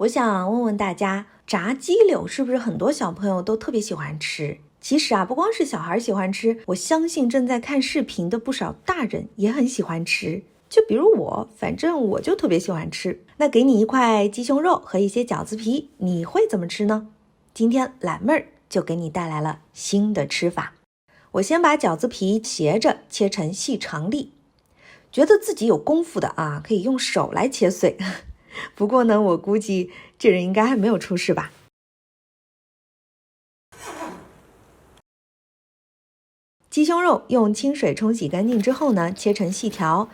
我想问问大家，炸鸡柳是不是很多小朋友都特别喜欢吃？其实啊，不光是小孩喜欢吃，我相信正在看视频的不少大人也很喜欢吃。就比如我，反正我就特别喜欢吃。那给你一块鸡胸肉和一些饺子皮，你会怎么吃呢？今天懒妹儿就给你带来了新的吃法。我先把饺子皮斜着切成细长粒，觉得自己有功夫的啊，可以用手来切碎。不过呢，我估计这人应该还没有出事吧。鸡胸肉用清水冲洗干净之后呢，切成细条，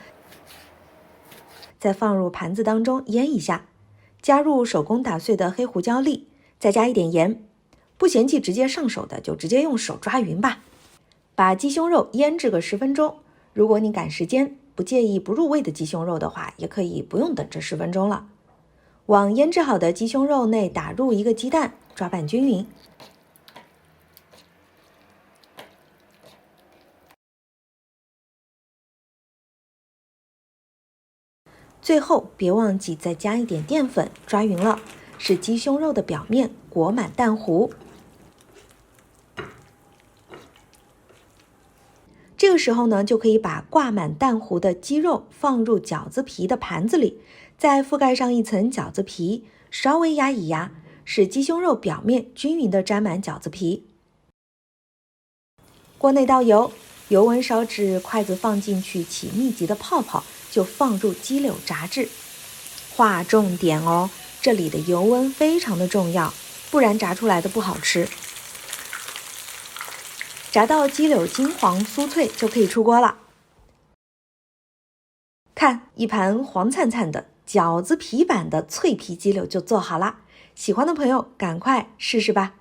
再放入盘子当中腌一下，加入手工打碎的黑胡椒粒，再加一点盐。不嫌弃直接上手的，就直接用手抓匀吧。把鸡胸肉腌制个10分钟，如果你赶时间，不介意不入味的鸡胸肉的话，也可以不用等这10分钟了。往腌制好的鸡胸肉内打入一个鸡蛋，抓拌均匀。最后别忘记再加一点淀粉，抓匀了，使鸡胸肉的表面裹满蛋糊。这个时候呢，就可以把挂满蛋糊的鸡肉放入饺子皮的盘子里，再覆盖上一层饺子皮，稍微压一压，使鸡胸肉表面均匀地沾满饺子皮。锅内倒油，油温烧至筷子放进去起密集的泡泡，就放入鸡柳炸制。划重点哦，这里的油温非常的重要，不然炸出来的不好吃。炸到鸡柳金黄酥脆就可以出锅了。看，一盘黄灿灿的饺子皮版的脆皮鸡柳就做好啦，喜欢的朋友赶快试试吧。